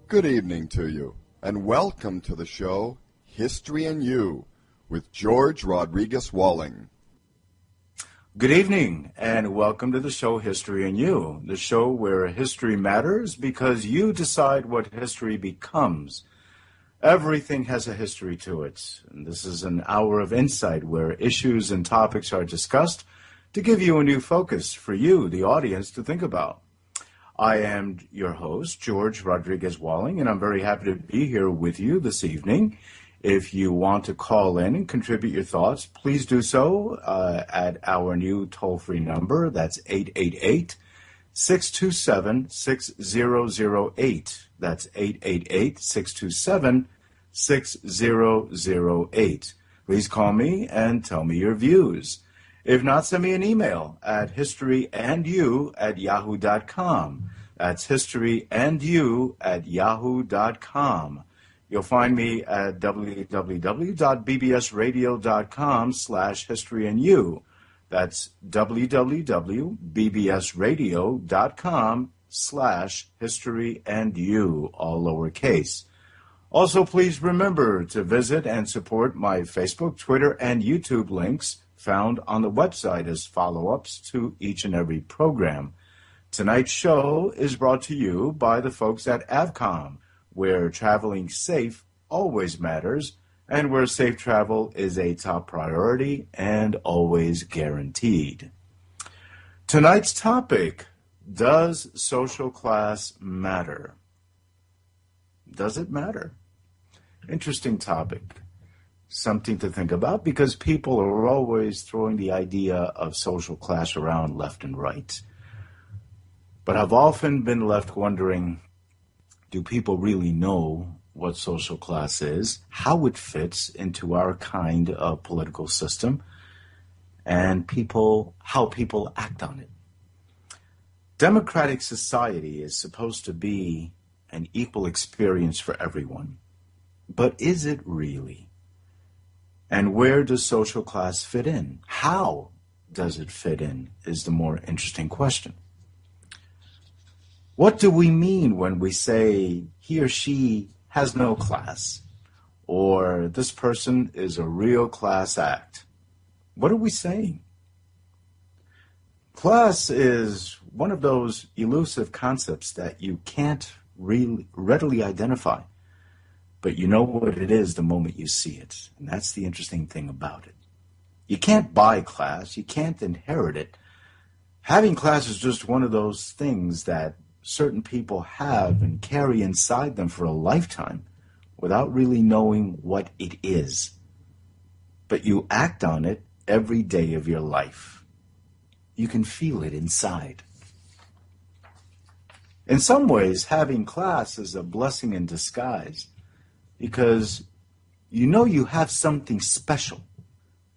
Good evening to you, and welcome to the show History and You with George Rodriguez Walling. Good evening, and welcome to the show History and You, the show where history matters because you decide what history becomes. Everything has a history to it, and this is an hour of insight where issues and topics are discussed to give you a new focus for you, the audience, to think about. I am your host, George Rodriguez Walling, and I'm very happy to be here with you this evening. If you want to call in and contribute your thoughts, please do so at our new toll-free number. That's 888-627-6008. That's 888-627-6008. Please call me and tell me your views. If not, send me an email at historyandyou@yahoo.com. That's historyandyou@yahoo.com. You'll find me at www.bbsradio.com/historyandyou. That's www.bbsradio.com/historyandyou, all lowercase. Also, please remember to visit and support my Facebook, Twitter, and YouTube links found on the website as follow-ups to each and every program. Tonight's show is brought to you by the folks at Avcom, where traveling safe always matters, and where safe travel is a top priority and always guaranteed. Tonight's topic, does social class matter? Does it matter? Interesting topic. Something to think about because people are always throwing the idea of social class around left and right. But I've often been left wondering, do people really know what social class is, how it fits into our kind of political system, and how people act on it? Democratic society is supposed to be an equal experience for everyone. But is it really? And where does social class fit in? How does it fit in is the more interesting question. What do we mean when we say he or she has no class, or this person is a real class act? What are we saying? Class is one of those elusive concepts that you can't really readily identify. But you know what it is the moment you see it. And that's the interesting thing about it. You can't buy class. You can't inherit it. Having class is just one of those things that certain people have and carry inside them for a lifetime without really knowing what it is. But you act on it every day of your life. You can feel it inside. In some ways, having class is a blessing in disguise, because you know you have something special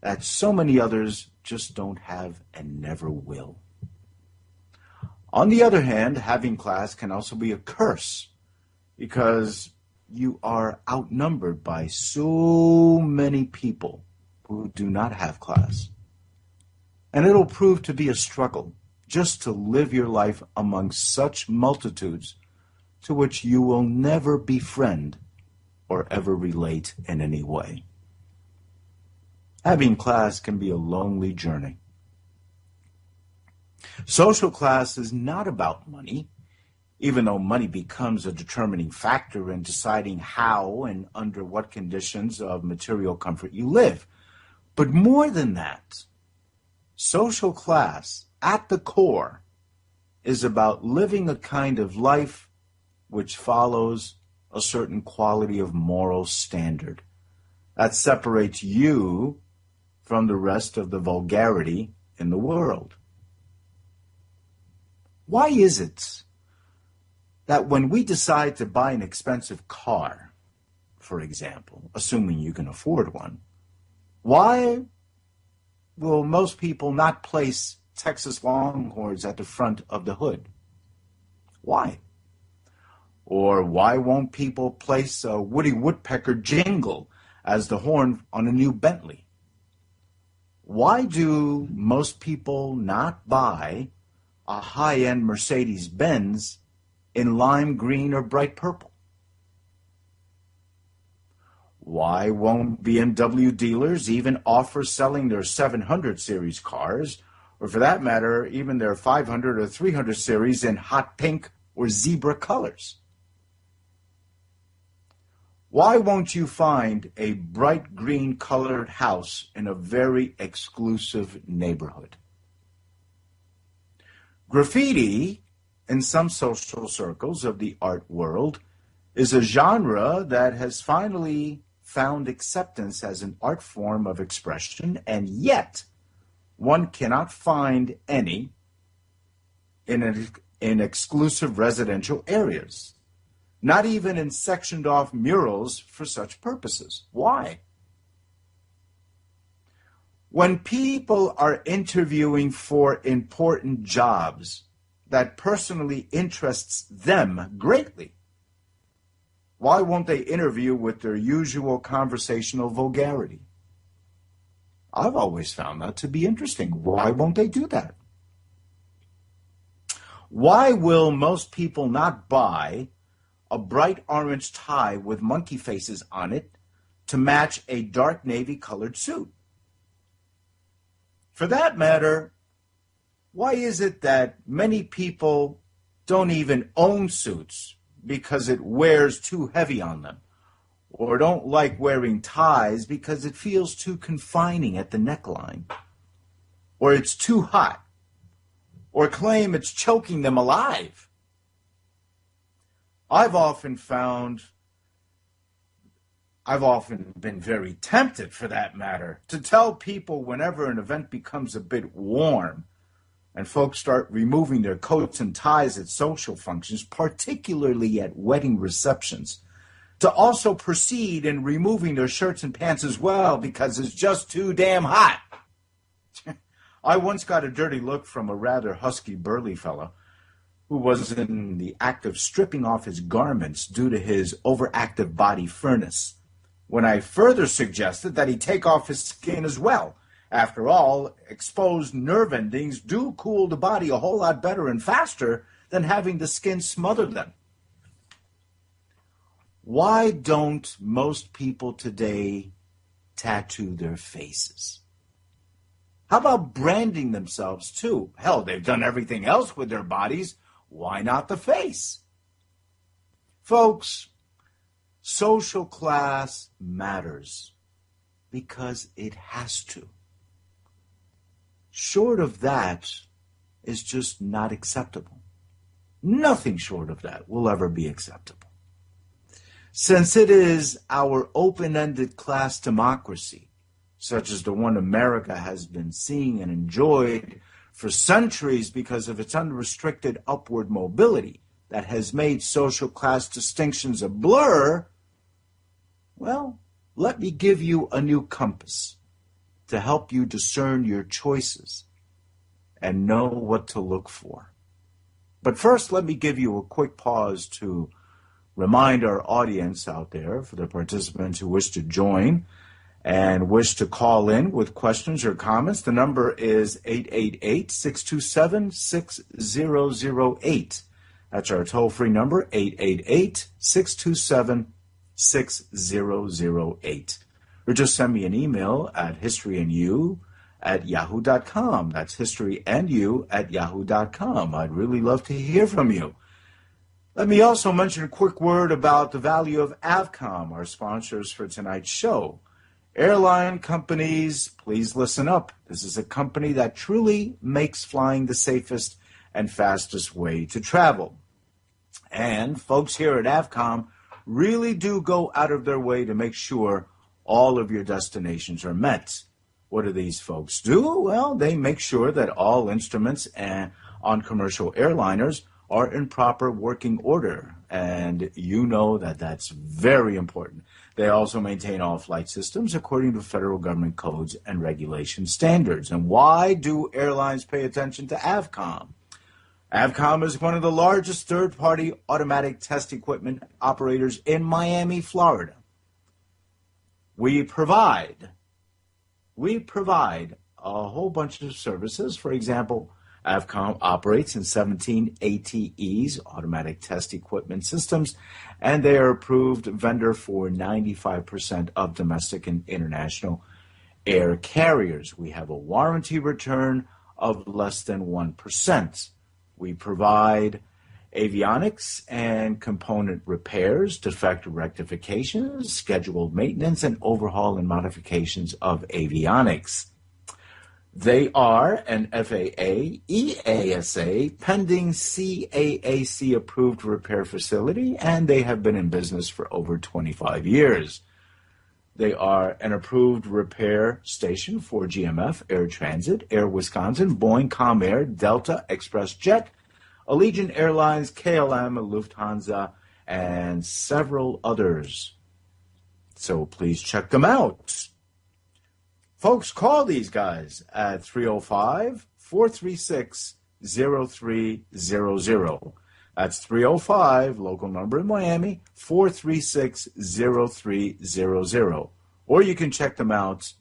that so many others just don't have and never will. On the other hand, having class can also be a curse because you are outnumbered by so many people who do not have class. And it'll prove to be a struggle just to live your life among such multitudes to which you will never befriend or ever relate in any way. Having class can be a lonely journey. Social class is not about money, even though money becomes a determining factor in deciding how and under what conditions of material comfort you live. But more than that, social class, at the core, is about living a kind of life which follows a certain quality of moral standard that separates you from the rest of the vulgarity in the world. Why is it that when we decide to buy an expensive car, for example, assuming you can afford one, why will most people not place Texas Longhorns at the front of the hood? Why? Or why won't people place a Woody Woodpecker jingle as the horn on a new Bentley? Why do most people not buy a high-end Mercedes-Benz in lime green or bright purple? Why won't BMW dealers even offer selling their 700 series cars, or for that matter, even their 500 or 300 series in hot pink or zebra colors? Why won't you find a bright green colored house in a very exclusive neighborhood? Graffiti, in some social circles of the art world, is a genre that has finally found acceptance as an art form of expression, and yet one cannot find any in exclusive residential areas, not even in sectioned off murals for such purposes. Why? When people are interviewing for important jobs that personally interests them greatly, why won't they interview with their usual conversational vulgarity? I've always found that to be interesting. Why won't they do that? Why will most people not buy a bright orange tie with monkey faces on it to match a dark navy colored suit? For that matter, why is it that many people don't even own suits because it wears too heavy on them, or don't like wearing ties because it feels too confining at the neckline, or it's too hot, or claim it's choking them alive? I've often been very tempted, for that matter, to tell people whenever an event becomes a bit warm and folks start removing their coats and ties at social functions, particularly at wedding receptions, to also proceed in removing their shirts and pants as well because it's just too damn hot. I once got a dirty look from a rather husky, burly fellow who was in the act of stripping off his garments due to his overactive body furnace, when I further suggested that he take off his skin as well. After all, exposed nerve endings do cool the body a whole lot better and faster than having the skin smother them. Why don't most people today tattoo their faces? How about branding themselves too? Hell, they've done everything else with their bodies. Why not the face? Folks, social class matters because it has to. Short of that is just not acceptable. Nothing short of that will ever be acceptable. Since it is our open-ended class democracy, such as the one America has been seeing and enjoyed for centuries because of its unrestricted upward mobility that has made social class distinctions a blur, well, let me give you a new compass to help you discern your choices and know what to look for. But first, let me give you a quick pause to remind our audience out there, for the participants who wish to join and wish to call in with questions or comments. The number is 888-627-6008. That's our toll-free number, 888-627-6008. Or just send me an email at historyandyou@yahoo.com. That's historyandyou@yahoo.com. I'd really love to hear from you. Let me also mention a quick word about the value of Avcom, our sponsors for tonight's show. Airline companies, please listen up. This is a company that truly makes flying the safest and fastest way to travel. And folks here at Avcom really do go out of their way to make sure all of your destinations are met. What do these folks do? Well, they make sure that all instruments on commercial airliners are in proper working order. And you know that that's very important. They also maintain all flight systems according to federal government codes and regulation standards. And why do airlines pay attention to Avcom? Avcom is one of the largest third-party automatic test equipment operators in Miami, Florida. We provide a whole bunch of services. For example, AVCOM operates in 17 ATEs, automatic test equipment systems, and they are approved vendor for 95% of domestic and international air carriers. We have a warranty return of less than 1%. We provide avionics and component repairs, defect rectifications, scheduled maintenance, and overhaul and modifications of avionics. They are an FAA, EASA, pending CAAC approved repair facility, and they have been in business for over 25 years. They are an approved repair station for GMF, Air Transit, Air Wisconsin, Boeing, Comair, Delta, Express Jet, Allegiant Airlines, KLM, Lufthansa, and several others. So please check them out. Folks, call these guys at 305-436-0300. That's 305, local number in Miami, 436-0300. Or you can check them out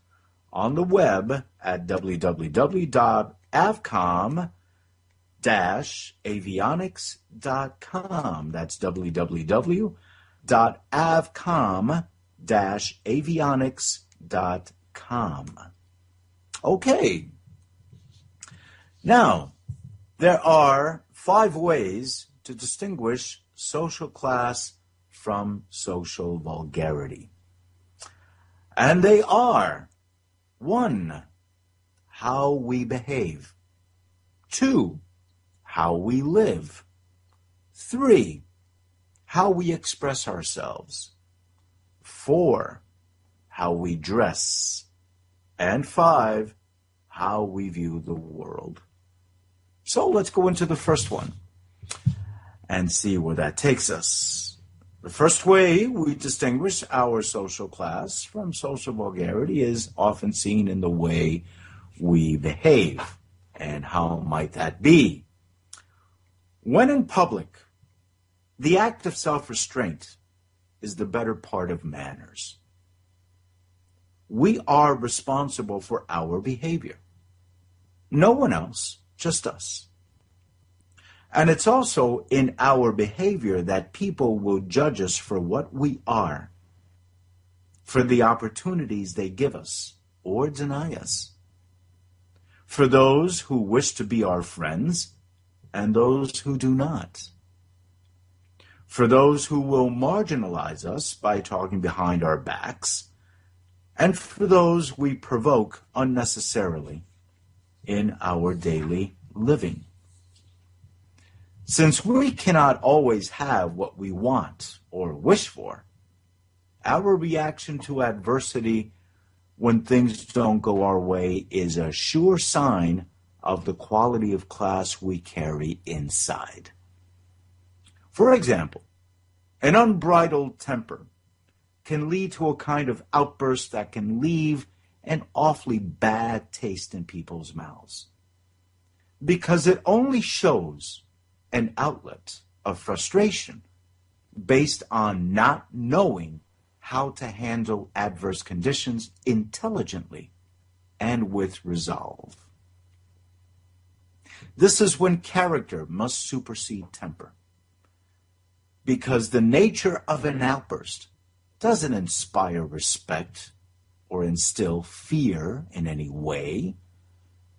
on the web at www.avcom-avionics.com. That's www.avcom-avionics.com. Okay. Now, there are 5 ways to distinguish social class from social vulgarity. And they are: 1, how we behave; 2, how we live; 3, how we express ourselves; 4, how we dress; and 5, how we view the world. So let's go into the first one and see where that takes us. The first way we distinguish our social class from social vulgarity is often seen in the way we behave. And how might that be? When in public, the act of self-restraint is the better part of manners. We are responsible for our behavior. No one else, just us. And it's also in our behavior that people will judge us for what we are, for the opportunities they give us or deny us, for those who wish to be our friends and those who do not, for those who will marginalize us by talking behind our backs, and for those we provoke unnecessarily in our daily living. Since we cannot always have what we want or wish for, our reaction to adversity when things don't go our way is a sure sign of the quality of class we carry inside. For example, an unbridled temper can lead to a kind of outburst that can leave an awfully bad taste in people's mouths, because it only shows an outlet of frustration based on not knowing how to handle adverse conditions intelligently and with resolve. This is when character must supersede temper, because the nature of an outburst doesn't inspire respect or instill fear in any way.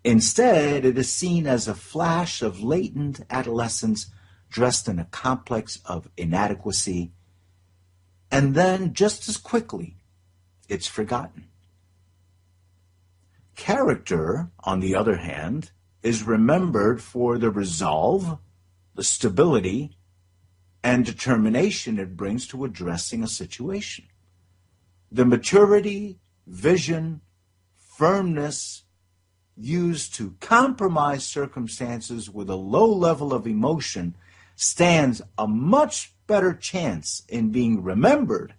Instead, it is seen as a flash of latent adolescence dressed in a complex of inadequacy, and then just as quickly, it's forgotten. Character, on the other hand, is remembered for the resolve, the stability, and determination it brings to addressing a situation. The maturity, vision, firmness used to compromise circumstances with a low level of emotion stands a much better chance in being remembered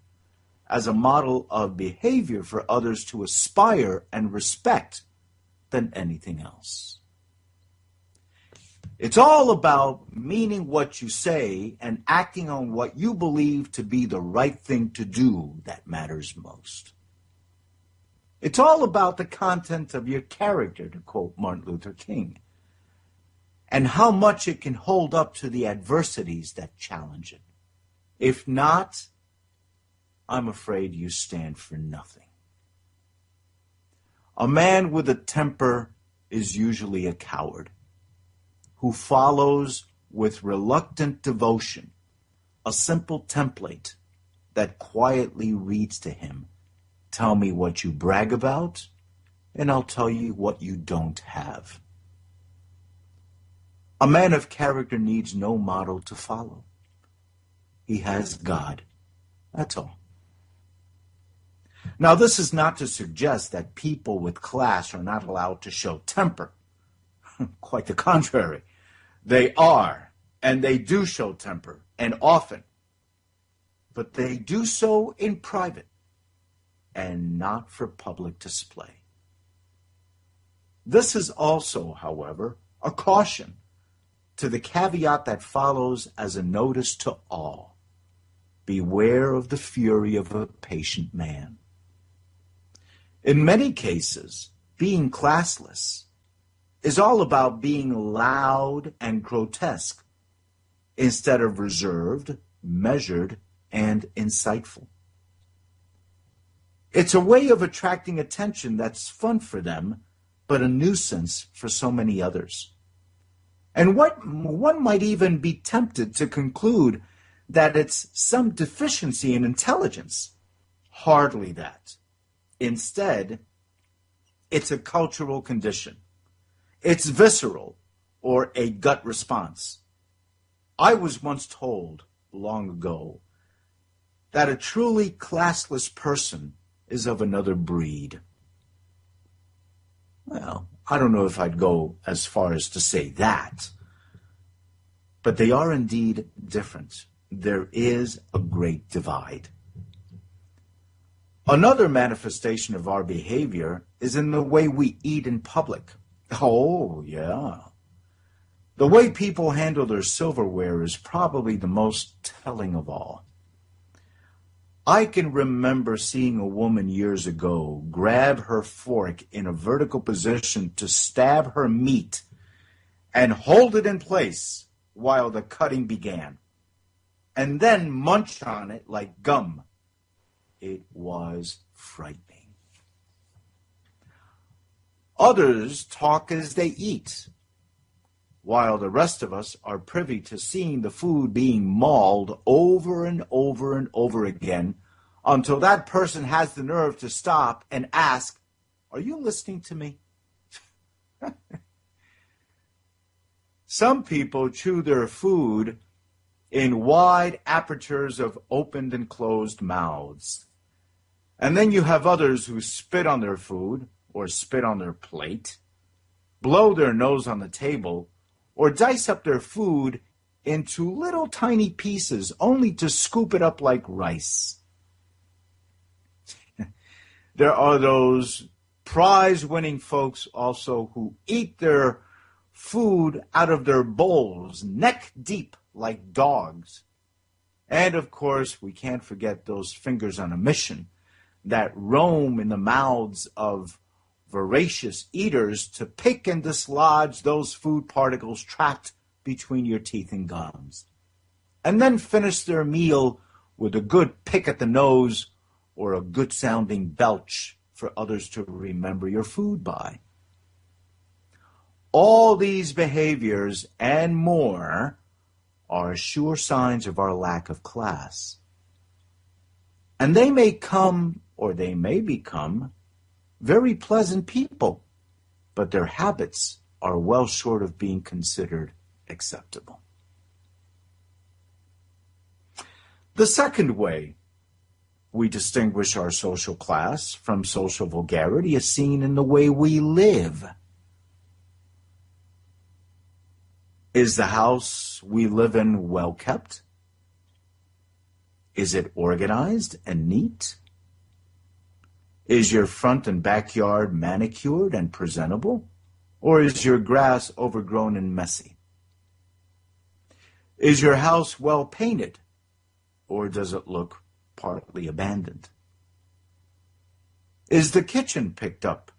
as a model of behavior for others to aspire and respect than anything else. It's all about meaning what you say and acting on what you believe to be the right thing to do that matters most. It's all about the content of your character, to quote Martin Luther King. and how much it can hold up to the adversities that challenge it. If not, I'm afraid you stand for nothing. A man with a temper is usually a coward who follows with reluctant devotion a simple template that quietly reads to him, "Tell me what you brag about, and I'll tell you what you don't have." A man of character needs no model to follow. He has God. That's all. Now, this is not to suggest that people with class are not allowed to show temper. Quite the contrary. They are, and they do show temper, and often. But they do so in private and not for public display. This is also, however, a caution to the caveat that follows as a notice to all. Beware of the fury of a patient man. In many cases, being classless is all about being loud and grotesque instead of reserved, measured, and insightful. It's a way of attracting attention that's fun for them, but a nuisance for so many others. And one might even be tempted to conclude that it's some deficiency in intelligence. Hardly that. Instead, it's a cultural condition. It's visceral or a gut response. I was once told long ago that a truly classless person is of another breed. Well, I don't know if I'd go as far as to say that, but they are indeed different. There is a great divide. Another manifestation of our behavior is in the way we eat in public. Oh, yeah. The way people handle their silverware is probably the most telling of all. I can remember seeing a woman years ago grab her fork in a vertical position to stab her meat and hold it in place while the cutting began, and then munch on it like gum. It was frightening. Others talk as they eat, while the rest of us are privy to seeing the food being mauled over and over and over again until that person has the nerve to stop and ask, "Are you listening to me?" Some people chew their food in wide apertures of opened and closed mouths. And then you have others who spit on their food or spit on their plate, blow their nose on the table, or dice up their food into little tiny pieces only to scoop it up like rice. There are those prize-winning folks also who eat their food out of their bowls, neck deep like dogs. And of course, we can't forget those fingers on a mission that roam in the mouths of voracious eaters to pick and dislodge those food particles trapped between your teeth and gums, and then finish their meal with a good pick at the nose or a good-sounding belch for others to remember your food by. All these behaviors and more are sure signs of our lack of class. And they may come, or they may become, very pleasant people, but their habits are well short of being considered acceptable. The second way we distinguish our social class from social vulgarity is seen in the way we live. Is the house we live in well kept? Is it organized and neat? Is your front and backyard manicured and presentable? Or is your grass overgrown and messy? Is your house well painted? Or does it look partly abandoned? Is the kitchen picked up?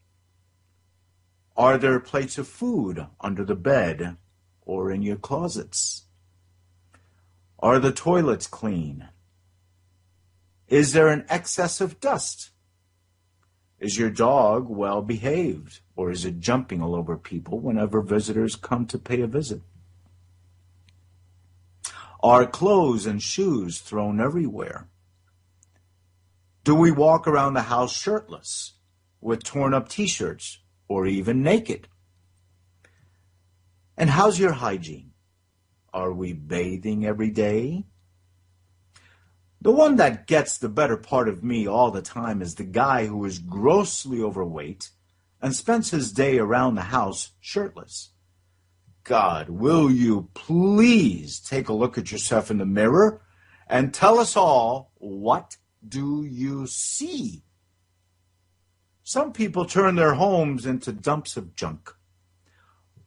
Are there plates of food under the bed or in your closets? Are the toilets clean? Is there an excess of dust? Is your dog well behaved, or is it jumping all over people whenever visitors come to pay a visit? Are clothes and shoes thrown everywhere? Do we walk around the house shirtless, with torn-up t-shirts, or even naked? And how's your hygiene? Are we bathing every day? The one that gets the better part of me all the time is the guy who is grossly overweight and spends his day around the house shirtless. God, will you please take a look at yourself in the mirror and tell us all, what do you see? Some people turn their homes into dumps of junk.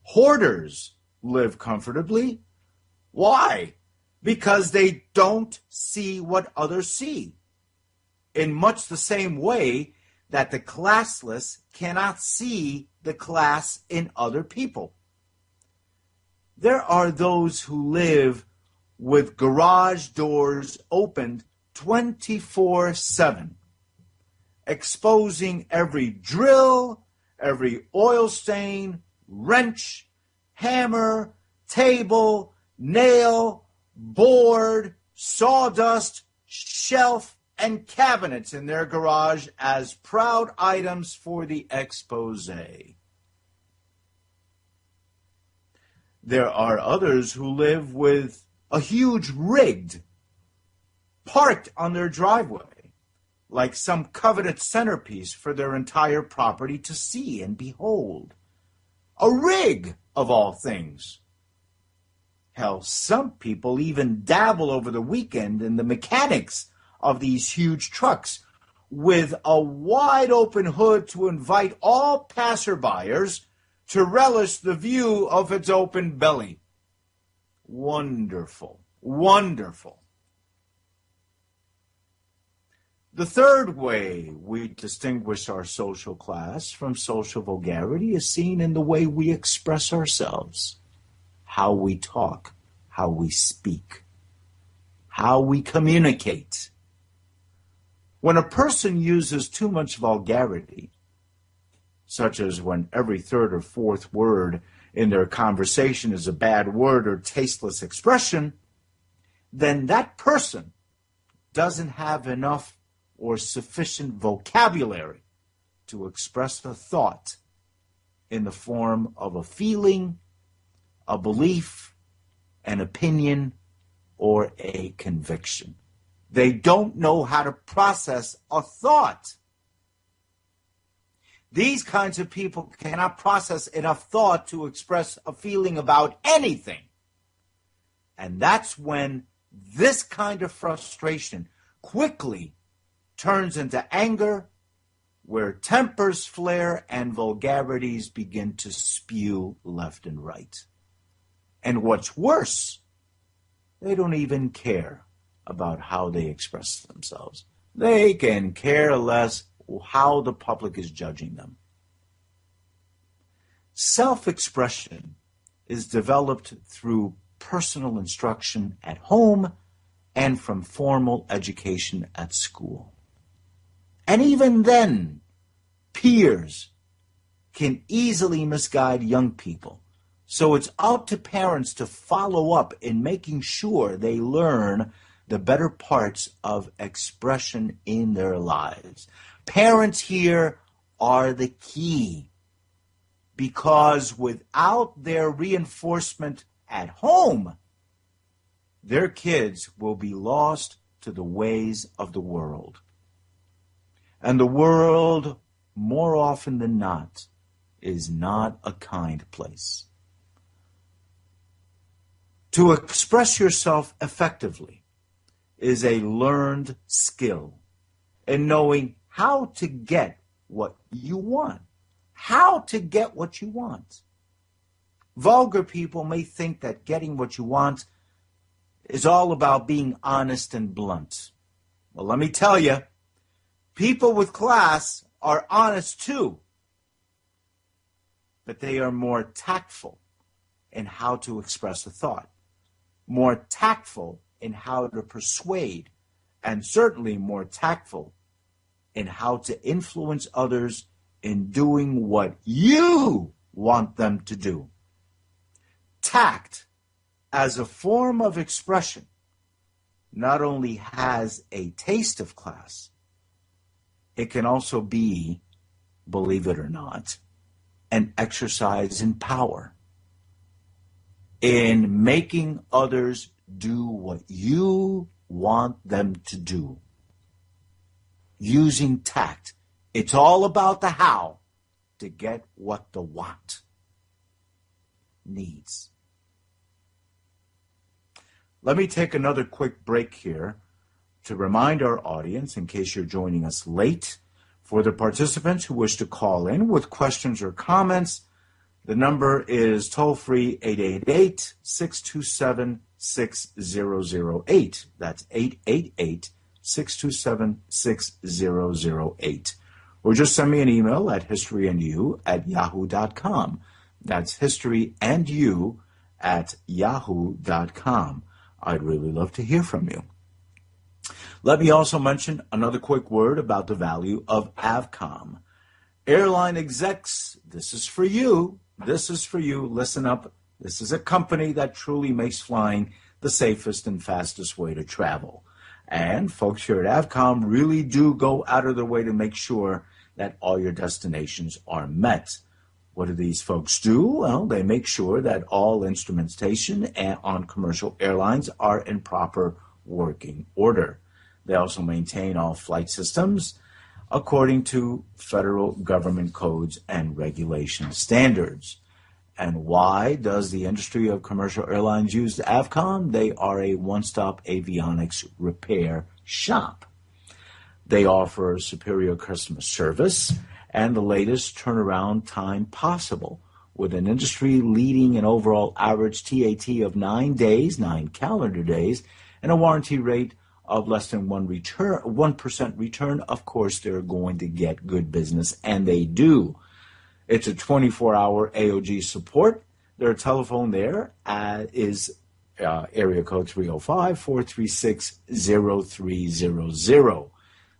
Hoarders live comfortably. Why? Because they don't see what others see. In much the same way that the classless cannot see the class in other people. There are those who live with garage doors opened 24/7, exposing every drill, every oil stain, wrench, hammer, table, nail, board, sawdust, shelf, and cabinets in their garage as proud items for the expose. There are others who live with a huge rig parked on their driveway, like some coveted centerpiece for their entire property to see and behold. A rig, of all things. Hell, some people even dabble over the weekend in the mechanics of these huge trucks with a wide open hood to invite all passerbyers to relish the view of its open belly. Wonderful, wonderful. The third way we distinguish our social class from social vulgarity is seen in the way we express ourselves, how we talk, how we speak, how we communicate. When a person uses too much vulgarity, such as when every third or fourth word in their conversation is a bad word or tasteless expression, then that person doesn't have enough or sufficient vocabulary to express a thought in the form of a feeling, a belief, an opinion, or a conviction. They don't know how to process a thought. These kinds of people cannot process enough thought to express a feeling about anything. And that's when this kind of frustration quickly turns into anger, where tempers flare and vulgarities begin to spew left and right. And what's worse, they don't even care about how they express themselves. They can care less how the public is judging them. Self-expression is developed through personal instruction at home and from formal education at school. And even then, peers can easily misguide young people. So it's up to parents to follow up in making sure they learn the better parts of expression in their lives. Parents here are the key, because without their reinforcement at home, their kids will be lost to the ways of the world. And the world, more often than not, is not a kind place. To express yourself effectively is a learned skill in knowing how to get what you want. How to get what you want. Vulgar people may think that getting what you want is all about being honest and blunt. Well, let me tell you, people with class are honest too, but they are more tactful in how to express a thought, more tactful in how to persuade, and certainly more tactful in how to influence others in doing what you want them to do. Tact, as a form of expression, not only has a taste of class, it can also be, believe it or not, an exercise in power, in making others do what you want them to do. Using tact. It's all about the how to get what the what needs. Let me take another quick break here to remind our audience, in case you're joining us late, for the participants who wish to call in with questions or comments, the number is toll-free 888-627-6008. That's 888-627-6008. Or just send me an email at historyandyou@yahoo.com. That's historyandyou@yahoo.com. I'd really love to hear from you. Let me also mention another quick word about the value of AVCOM. Airline execs, this is for you. This is for you. Listen up. This is a company that truly makes flying the safest and fastest way to travel. And folks here at AVCOM really do go out of their way to make sure that all your destinations are met. What do these folks do? Well, they make sure that all instrumentation on commercial airlines are in proper working order. They also maintain all flight systems according to federal government codes and regulation standards. And why does the industry of commercial airlines use AVCOM? They are a one-stop avionics repair shop. They offer superior customer service and the latest turnaround time possible, with an industry-leading and overall average TAT of 9 days, 9 calendar days, and a warranty rate of less than 1% return. Of course, they're going to get good business, and they do. It's a 24-hour AOG support. Their telephone there is area code 305-436-0300.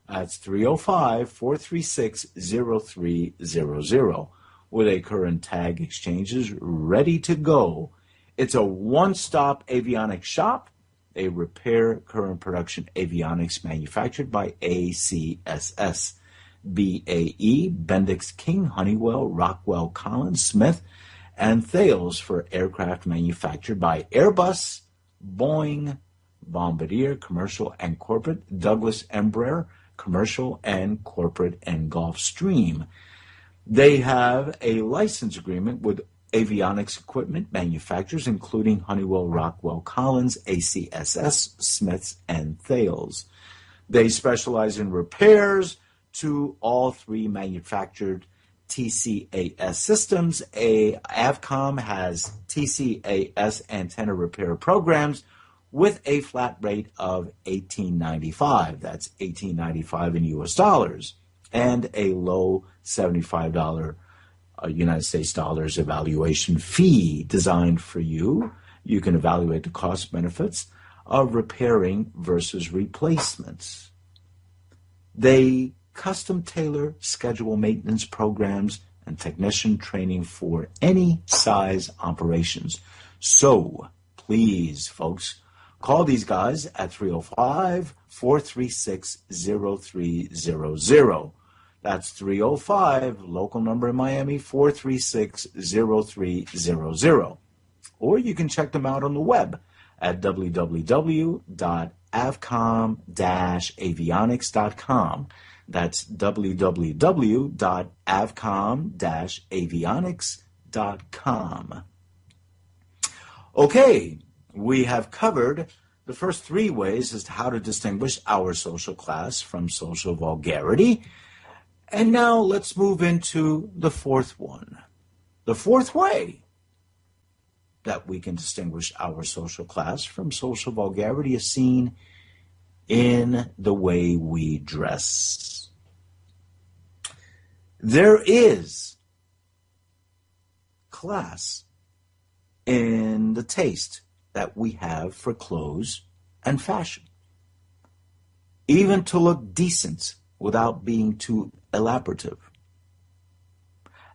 That's 305-436-0300, with a current tag exchanges ready to go. It's a one-stop avionics shop. They repair current production avionics manufactured by ACSS, BAE, Bendix King, Honeywell, Rockwell Collins, Smith, and Thales for aircraft manufactured by Airbus, Boeing, Bombardier, commercial and corporate, Douglas Embraer, commercial and corporate, and Gulfstream. They have a license agreement with avionics equipment manufacturers, including Honeywell, Rockwell Collins, ACSS, Smiths, and Thales. They specialize in repairs to all three manufactured TCAS systems. AVCOM has TCAS antenna repair programs with a flat rate of $18.95. That's $18.95 in US dollars, and a low $75 United States dollars evaluation fee designed for you. You can evaluate the cost benefits of repairing versus replacements. They custom tailor schedule maintenance programs and technician training for any size operations. So please, folks, call these guys at 305-436-0300. That's 305, local number in Miami, 436-0300. Or you can check them out on the web at www.avcom-avionics.com. That's www.avcom-avionics.com. Okay, we have covered the first three ways as to how to distinguish our social class from social vulgarity. And now let's move into the fourth one. The fourth way that we can distinguish our social class from social vulgarity is seen in the way we dress. There is class in the taste that we have for clothes and fashion. Even to look decent without being too elaborative.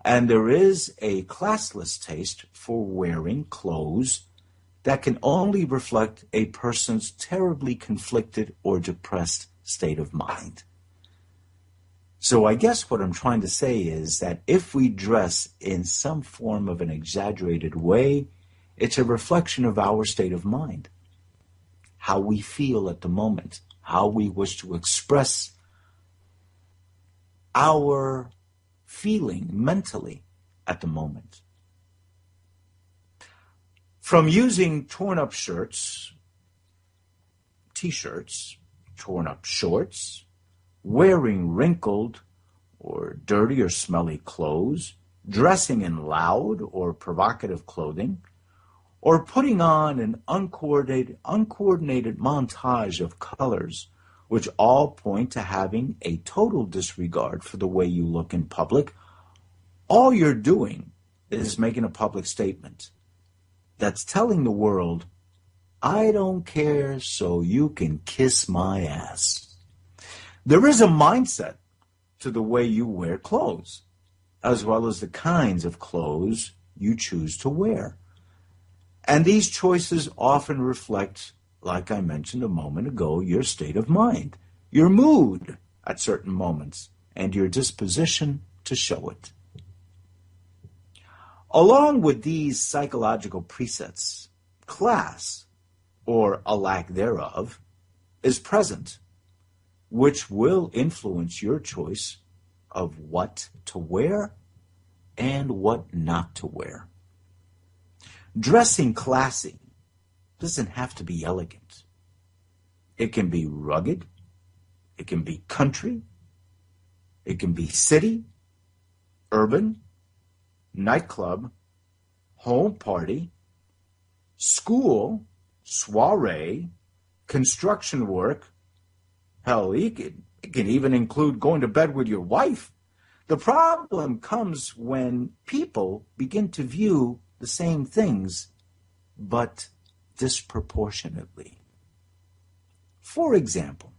And there is a classless taste for wearing clothes that can only reflect a person's terribly conflicted or depressed state of mind. So I guess what I'm trying to say is that if we dress in some form of an exaggerated way, it's a reflection of our state of mind, how we feel at the moment, how we wish to express our feeling mentally at the moment. From using torn-up shirts, t-shirts, torn-up shorts, wearing wrinkled or dirty or smelly clothes, dressing in loud or provocative clothing, or putting on an uncoordinated montage of colors which all point to having a total disregard for the way you look in public, all you're doing is making a public statement that's telling the world, I don't care, so you can kiss my ass. There is a mindset to the way you wear clothes, as well as the kinds of clothes you choose to wear. And these choices often reflect, like I mentioned a moment ago, your state of mind, your mood at certain moments, and your disposition to show it. Along with these psychological presets, class, or a lack thereof, is present, which will influence your choice of what to wear and what not to wear. Dressing classy doesn't have to be elegant. It can be rugged. It can be country. It can be city, urban, nightclub, home party, school, soiree, construction work. Hell, it can even include going to bed with your wife. The problem comes when people begin to view the same things, but disproportionately. For example,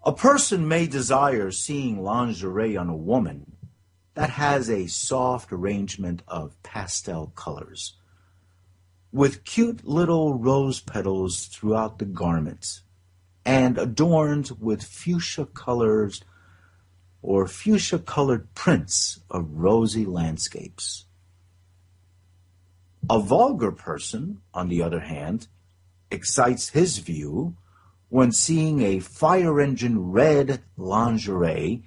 a person may desire seeing lingerie on a woman that has a soft arrangement of pastel colors, with cute little rose petals throughout the garment, and adorned with fuchsia colors or fuchsia-colored prints of rosy landscapes. A vulgar person, on the other hand, excites his view when seeing a fire engine red lingerie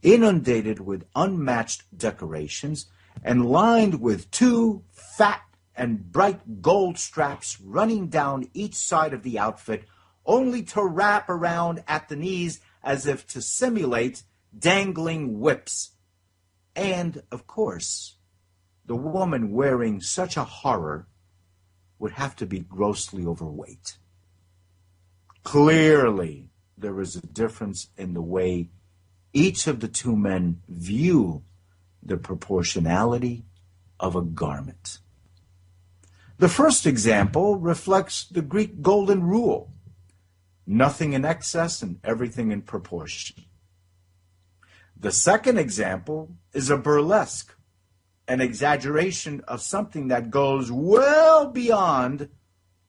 inundated with unmatched decorations and lined with two fat and bright gold straps running down each side of the outfit, only to wrap around at the knees as if to simulate dangling whips. And, of course, the woman wearing such a horror would have to be grossly overweight. Clearly, there is a difference in the way each of the two men view the proportionality of a garment. The first example reflects the Greek golden rule: nothing in excess and everything in proportion. The second example is a burlesque, an exaggeration of something that goes well beyond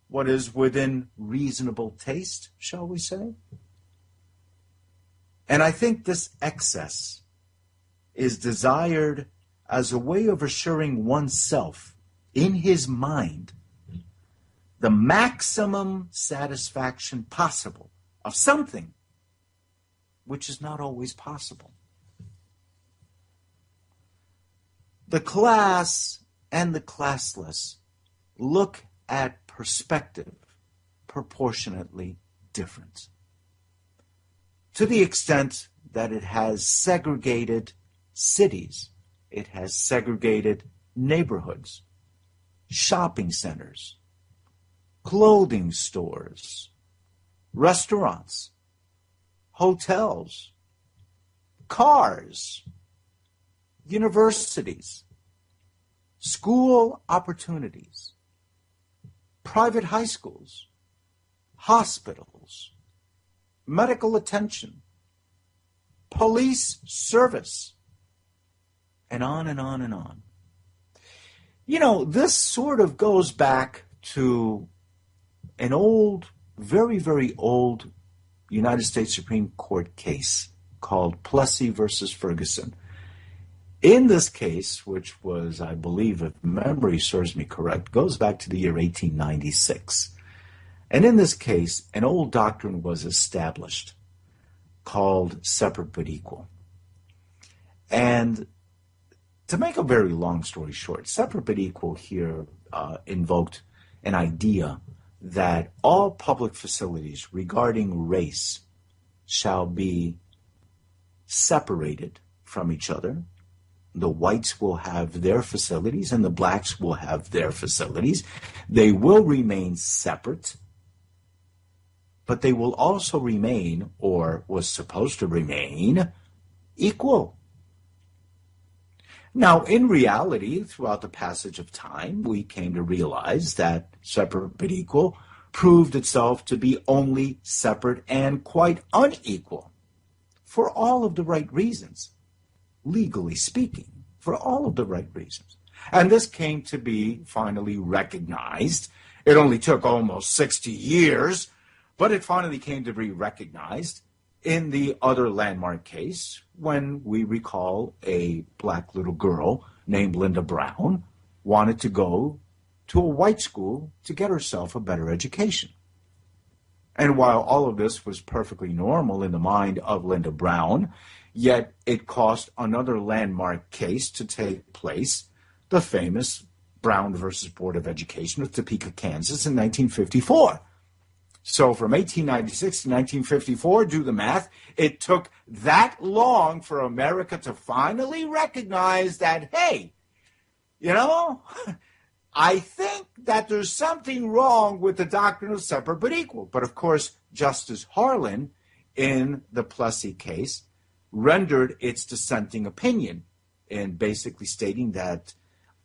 what is within reasonable taste, shall we say? And I think this excess is desired as a way of assuring oneself in his mind the maximum satisfaction possible of something which is not always possible. The class and the classless look at perspective proportionately different, to the extent that it has segregated cities, it has segregated neighborhoods, shopping centers, clothing stores, restaurants, hotels, cars, universities, school opportunities, private high schools, hospitals, medical attention, police service, and on and on and on. You know, this sort of goes back to an old, very, very old United States Supreme Court case called Plessy versus Ferguson. In this case, which was, I believe, if memory serves me correct, goes back to the year 1896. And in this case, an old doctrine was established called separate but equal. And to make a very long story short, separate but equal here invoked an idea that all public facilities regarding race shall be separated from each other. The whites will have their facilities and the blacks will have their facilities. They will remain separate, but they will also remain, or was supposed to remain, equal. Now, in reality, throughout the passage of time, we came to realize that separate but equal proved itself to be only separate and quite unequal for all of the right reasons, legally speaking, for all of the right reasons. And this came to be finally recognized. It only took almost 60 years, but it finally came to be recognized in the other landmark case when we recall a black little girl named Linda Brown wanted to go to a white school to get herself a better education. And while all of this was perfectly normal in the mind of Linda Brown, yet it caused another landmark case to take place, the famous Brown versus Board of Education of Topeka, Kansas in 1954. So from 1896 to 1954, do the math, it took that long for America to finally recognize that, hey, you know, I think that there's something wrong with the doctrine of separate but equal. But of course, Justice Harlan, in the Plessy case, rendered its dissenting opinion in basically stating that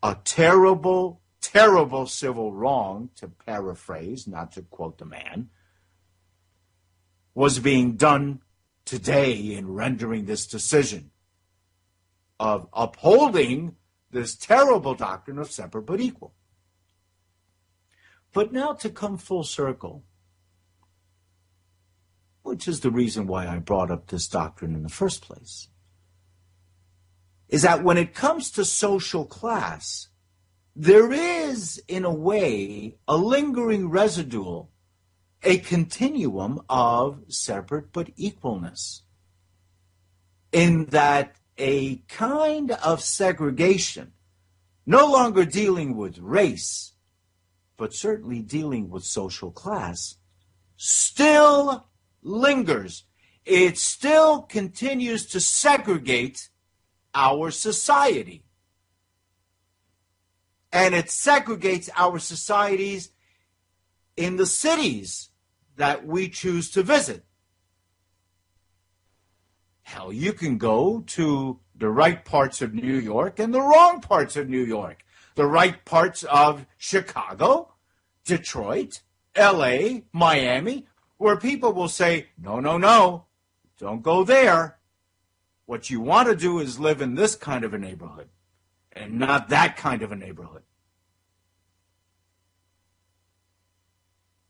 a terrible, terrible civil wrong, to paraphrase, not to quote the man, was being done today in rendering this decision of upholding this terrible doctrine of separate but equal. But now to come full circle, which is the reason why I brought up this doctrine in the first place, is that when it comes to social class, there is, in a way, a lingering residual, a continuum of separate but equalness, in that a kind of segregation, no longer dealing with race, but certainly dealing with social class, still lingers. It still continues to segregate our society. And it segregates our societies in the cities that we choose to visit. Hell, you can go to the right parts of New York and the wrong parts of New York. The right parts of Chicago, Detroit, LA, Miami, where people will say, no, no, no, don't go there. What you want to do is live in this kind of a neighborhood and not that kind of a neighborhood.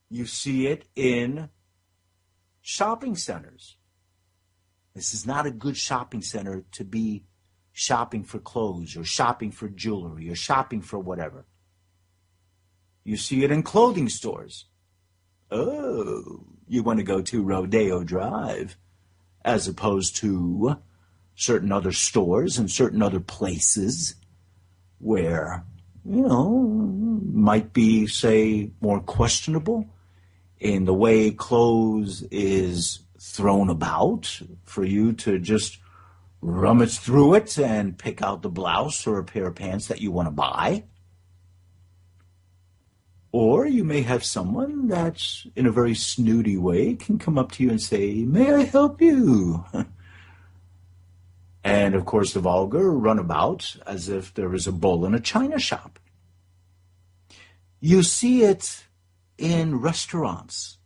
You see it in shopping centers. This is not a good shopping center to be shopping for clothes or shopping for jewelry or shopping for whatever. You see it in clothing stores. Oh, you want to go to Rodeo Drive as opposed to certain other stores and certain other places where, you know, might be, say, more questionable in the way clothes is thrown about for you to just rummage through it and pick out the blouse or a pair of pants that you want to buy. Or you may have someone that's, in a very snooty way, can come up to you and say, "May I help you?" And, of course, the vulgar run about as if there is a bull in a china shop. You see it in restaurants.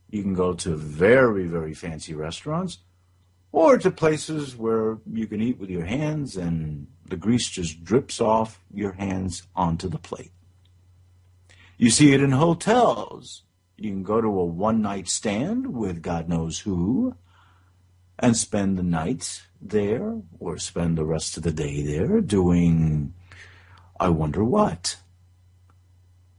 You can go to very, very fancy restaurants or to places where you can eat with your hands and the grease just drips off your hands onto the plate. You see it in hotels. You can go to a one-night stand with God knows who and spend the night there or spend the rest of the day there doing I wonder what.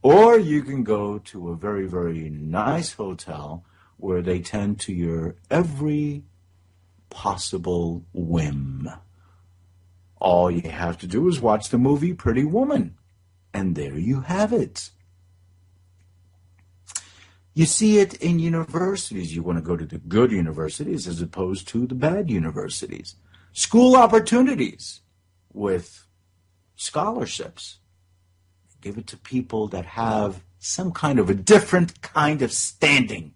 Or you can go to a very, very nice hotel where they tend to your every possible whim. All you have to do is watch the movie Pretty Woman, and there you have it. You see it in universities. You want to go to the good universities as opposed to the bad universities. School opportunities with scholarships. Give it to people that have some kind of a different kind of standing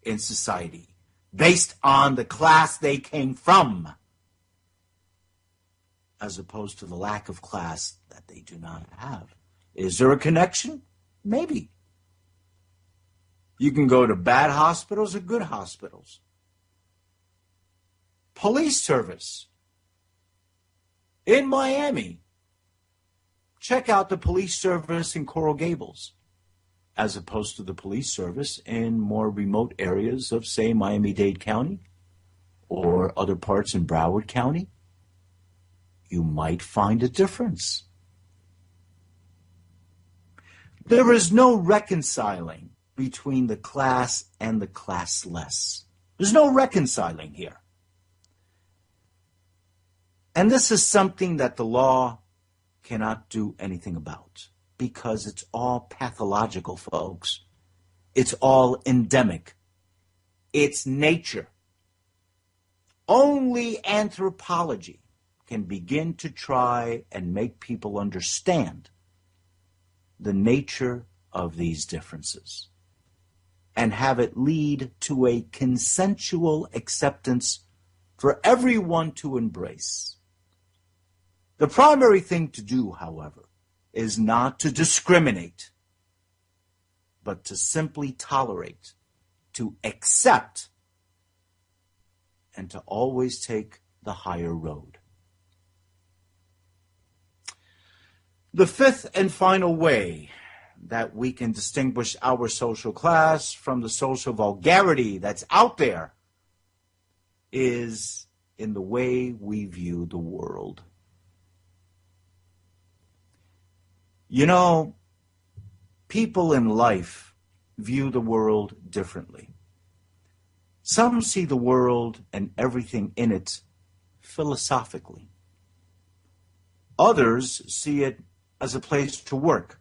in society based on the class they came from, as opposed to the lack of class that they do not have. Is there a connection? Maybe. You can go to bad hospitals or good hospitals. Police service. In Miami, check out the police service in Coral Gables as opposed to the police service in more remote areas of, say, Miami-Dade County or other parts in Broward County. You might find a difference. There is no reconciling between the class and the classless. There's no reconciling here. And this is something that the law cannot do anything about because it's all pathological, folks. It's all endemic. It's nature. Only anthropology can begin to try and make people understand the nature of these differences and have it lead to a consensual acceptance for everyone to embrace. The primary thing to do, however, is not to discriminate, but to simply tolerate, to accept, and to always take the higher road. The fifth and final way that we can distinguish our social class from the social vulgarity that's out there is in the way we view the world. You know, people in life view the world differently. Some see the world and everything in it philosophically. Others see it as a place to work,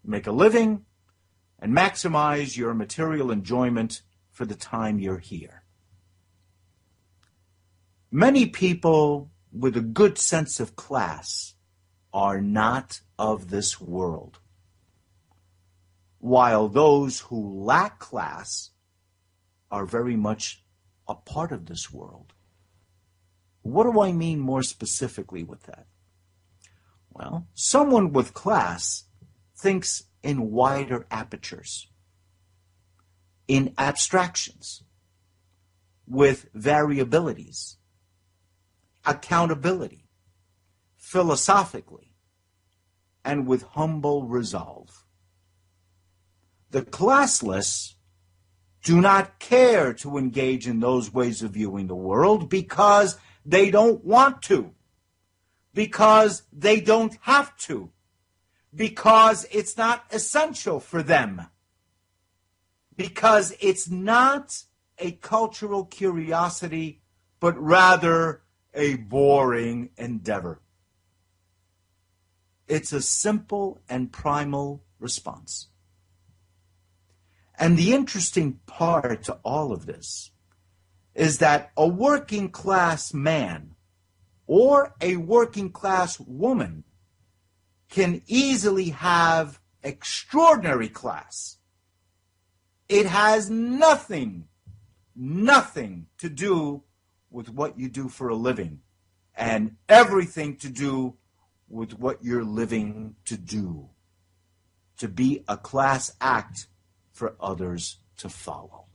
make a living, and maximize your material enjoyment for the time you're here. Many people with a good sense of class are not of this world, while those who lack class are very much a part of this world. What do I mean more specifically with that? Well, someone with class thinks in wider apertures, in abstractions, with variabilities, accountability, philosophically, and with humble resolve. The classless do not care to engage in those ways of viewing the world because they don't want to, because they don't have to, because it's not essential for them, because it's not a cultural curiosity, but rather a boring endeavor. It's a simple and primal response. And the interesting part to all of this is that a working class man or a working class woman can easily have extraordinary class. It has nothing to do with what you do for a living. and everything to do with what you're living to do, to be a class act for others to follow.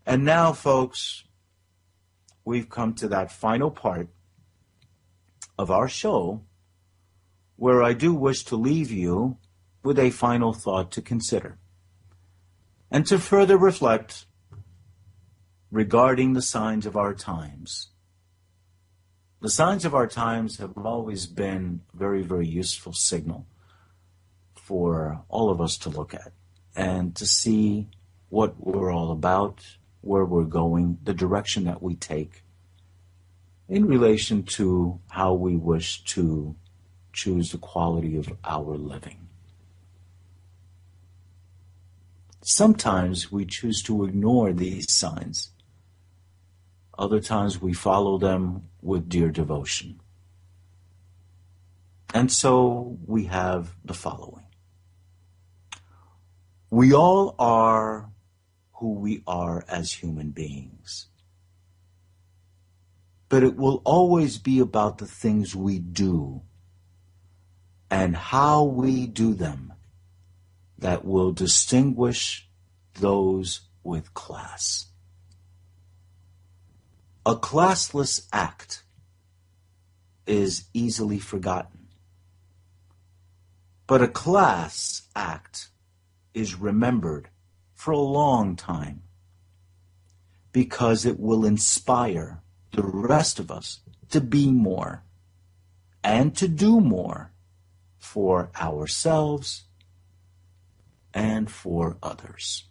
And now, folks, we've come to that final part of our show where I do wish to leave you with a final thought to consider and to further reflect regarding the signs of our times. The signs of our times have always been a very, very useful signal for all of us to look at and to see what we're all about, where we're going, the direction that we take in relation to how we wish to choose the quality of our living. Sometimes we choose to ignore these signs. Other times we follow them with dear devotion. And so we have the following. We all are who we are as human beings. But it will always be about the things we do and how we do them that will distinguish those with class. A classless act is easily forgotten, but a class act is remembered for a long time because it will inspire the rest of us to be more and to do more for ourselves and for others.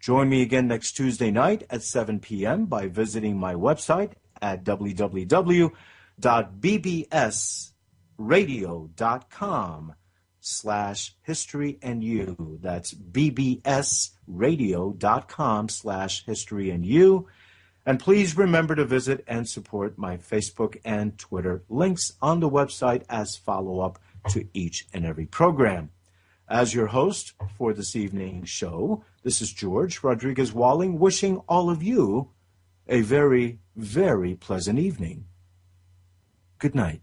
Join me again next Tuesday night at 7 p.m. by visiting my website at www.bbsradio.com/historyandyou. That's bbsradio.com/historyandyou. And please remember to visit and support my Facebook and Twitter links on the website as follow-up to each and every program. As your host for this evening's show, this is George Rodriguez Walling, wishing all of you a very, very pleasant evening. Good night.